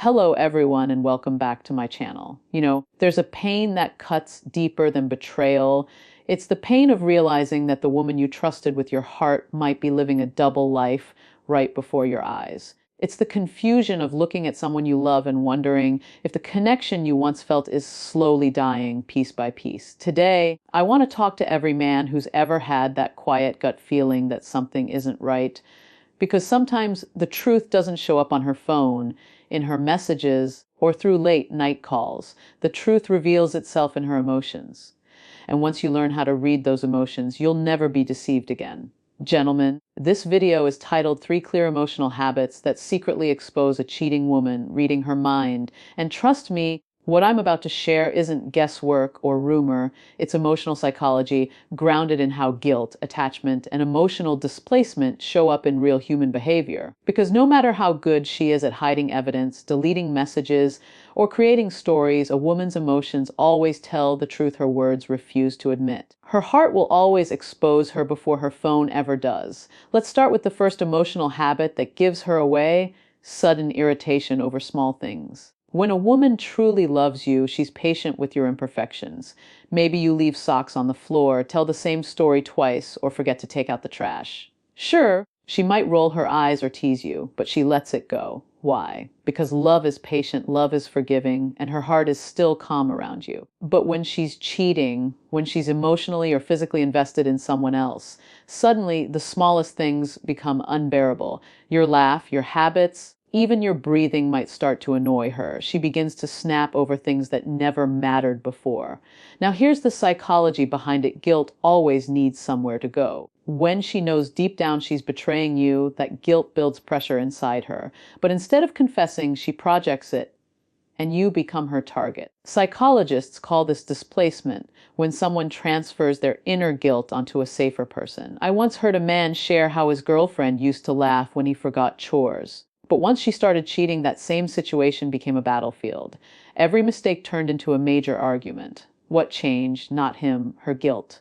Hello everyone and welcome back to my channel. There's a pain that cuts deeper than betrayal. It's the pain of realizing that the woman you trusted with your heart might be living a double life right before your eyes. It's the confusion of looking at someone you love and wondering if the connection you once felt is slowly dying piece by piece. Today, I want to talk to every man who's ever had that quiet gut feeling that something isn't right. Because sometimes the truth doesn't show up on her phone, in her messages, or through late night calls. The truth reveals itself in her emotions. And once you learn how to read those emotions, you'll never be deceived again. Gentlemen, this video is titled 3 Clear Emotional Habits That Secretly Expose a Cheating Woman Reading Her Mind. And trust me, what I'm about to share isn't guesswork or rumor. It's emotional psychology grounded in how guilt, attachment, and emotional displacement show up in real human behavior. Because no matter how good she is at hiding evidence, deleting messages, or creating stories, a woman's emotions always tell the truth her words refuse to admit. Her heart will always expose her before her phone ever does. Let's start with the first emotional habit that gives her away: sudden irritation over small things. When a woman truly loves you, she's patient with your imperfections. Maybe you leave socks on the floor, tell the same story twice, or forget to take out the trash. Sure, she might roll her eyes or tease you, but she lets it go. Why? Because love is patient, love is forgiving, and her heart is still calm around you. But when she's cheating, when she's emotionally or physically invested in someone else, suddenly the smallest things become unbearable. Your laugh, your habits, even your breathing might start to annoy her. She begins to snap over things that never mattered before. Now here's the psychology behind it. Guilt always needs somewhere to go. When she knows deep down she's betraying you, that guilt builds pressure inside her. But instead of confessing, she projects it, and you become her target. Psychologists call this displacement, when someone transfers their inner guilt onto a safer person. I once heard a man share how his girlfriend used to laugh when he forgot chores. But once she started cheating, that same situation became a battlefield. Every mistake turned into a major argument. What changed? Not him, her guilt.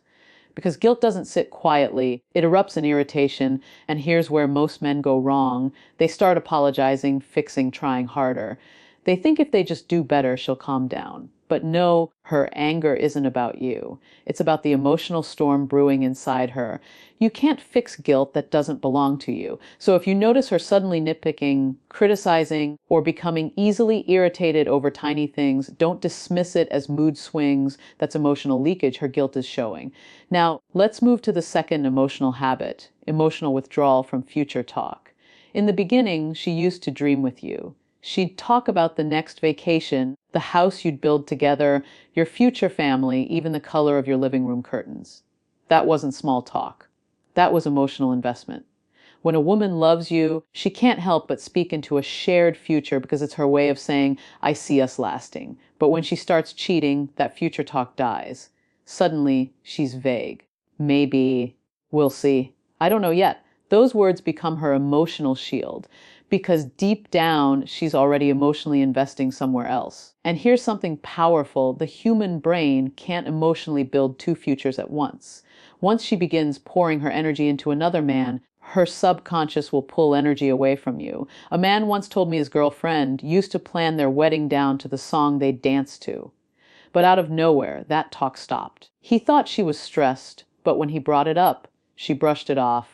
Because guilt doesn't sit quietly, it erupts in irritation, and here's where most men go wrong. They start apologizing, fixing, trying harder. They think if they just do better, she'll calm down. But no, her anger isn't about you. It's about the emotional storm brewing inside her. You can't fix guilt that doesn't belong to you. So if you notice her suddenly nitpicking, criticizing, or becoming easily irritated over tiny things, don't dismiss it as mood swings. That's emotional leakage her guilt is showing. Now, let's move to the second emotional habit: emotional withdrawal from future talk. In the beginning, she used to dream with you. She'd talk about the next vacation, the house you'd build together, your future family, even the color of your living room curtains. That wasn't small talk. That was emotional investment. When a woman loves you, she can't help but speak into a shared future because it's her way of saying, I see us lasting. But when she starts cheating, that future talk dies. Suddenly, she's vague. Maybe, we'll see. I don't know yet. Those words become her emotional shield, because deep down, she's already emotionally investing somewhere else. And here's something powerful: the human brain can't emotionally build 2 futures at once. Once she begins pouring her energy into another man, her subconscious will pull energy away from you. A man once told me his girlfriend used to plan their wedding down to the song they'd dance to. But out of nowhere, that talk stopped. He thought she was stressed, but when he brought it up, she brushed it off.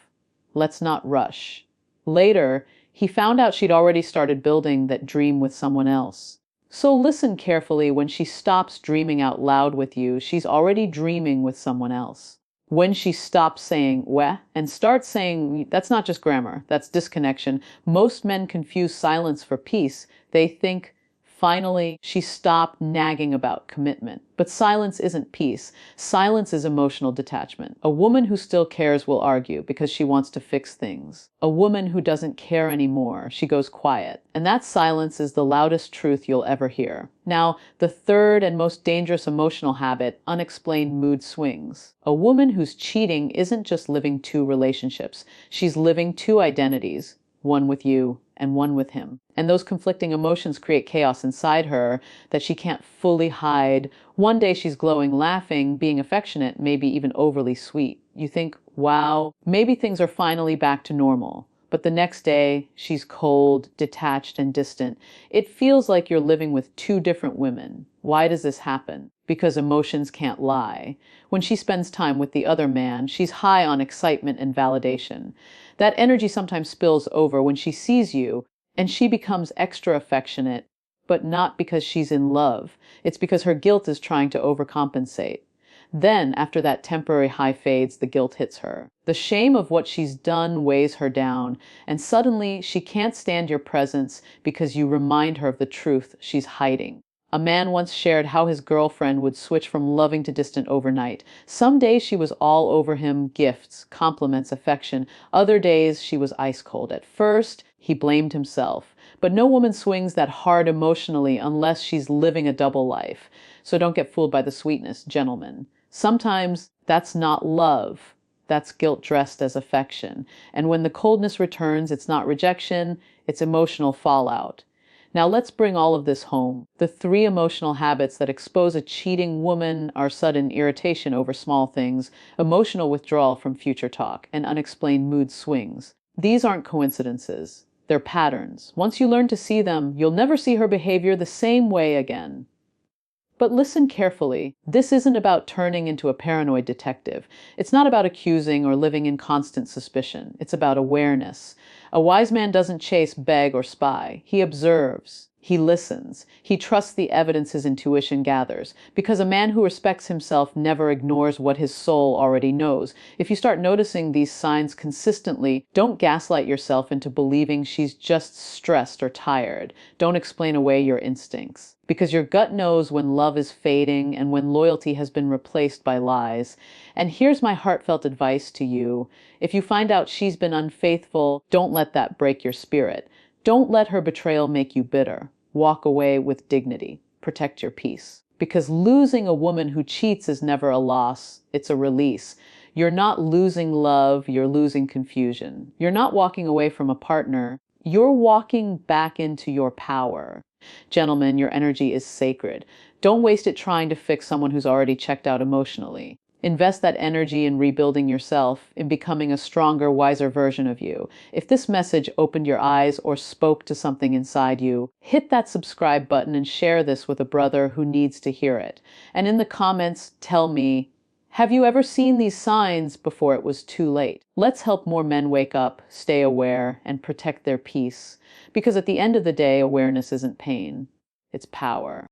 Let's not rush. Later, he found out she'd already started building that dream with someone else. So listen carefully. When she stops dreaming out loud with you, she's already dreaming with someone else. When she stops saying "weh" and starts saying, that's not just grammar, that's disconnection. Most men confuse silence for peace. They think, finally, she stopped nagging about commitment. But silence isn't peace. Silence is emotional detachment. A woman who still cares will argue because she wants to fix things. A woman who doesn't care anymore, she goes quiet. And that silence is the loudest truth you'll ever hear. Now, the third and most dangerous emotional habit: unexplained mood swings. A woman who's cheating isn't just living 2 relationships. She's living 2 identities. One with you and one with him. And those conflicting emotions create chaos inside her that she can't fully hide. One day she's glowing, laughing, being affectionate, maybe even overly sweet. You think, wow, maybe things are finally back to normal. but the next day she's cold, detached, and distant. It feels like you're living with two different women. Why does this happen? Because emotions can't lie. When she spends time with the other man, she's high on excitement and validation. That energy sometimes spills over when she sees you, and she becomes extra affectionate, but not because she's in love. It's because her guilt is trying to overcompensate. Then, after that temporary high fades, the guilt hits her. The shame of what she's done weighs her down, and suddenly she can't stand your presence because you remind her of the truth she's hiding. A man once shared how his girlfriend would switch from loving to distant overnight. Some days she was all over him, gifts, compliments, affection. Other days she was ice cold. At first, he blamed himself. But no woman swings that hard emotionally unless she's living a double life. So don't get fooled by the sweetness, gentlemen. Sometimes that's not love. That's guilt dressed as affection. And when the coldness returns, it's not rejection, it's emotional fallout. Now let's bring all of this home. The three emotional habits that expose a cheating woman are sudden irritation over small things, emotional withdrawal from future talk, and unexplained mood swings. These aren't coincidences. They're patterns. Once you learn to see them, you'll never see her behavior the same way again. But listen carefully. This isn't about turning into a paranoid detective. It's not about accusing or living in constant suspicion. It's about awareness. A wise man doesn't chase, beg, or spy. He observes. He listens. He trusts the evidence his intuition gathers. Because a man who respects himself never ignores what his soul already knows. If you start noticing these signs consistently, don't gaslight yourself into believing she's just stressed or tired. Don't explain away your instincts. Because your gut knows when love is fading and when loyalty has been replaced by lies. And here's my heartfelt advice to you. If you find out she's been unfaithful, don't let that break your spirit. Don't let her betrayal make you bitter. Walk away with dignity. Protect your peace. Because losing a woman who cheats is never a loss, it's a release. You're not losing love, you're losing confusion. You're not walking away from a partner, you're walking back into your power. Gentlemen, your energy is sacred. Don't waste it trying to fix someone who's already checked out emotionally. Invest that energy in rebuilding yourself, in becoming a stronger, wiser version of you. If this message opened your eyes or spoke to something inside you, hit that subscribe button and share this with a brother who needs to hear it. And in the comments, tell me, have you ever seen these signs before it was too late? Let's help more men wake up, stay aware, and protect their peace. Because at the end of the day, awareness isn't pain, it's power.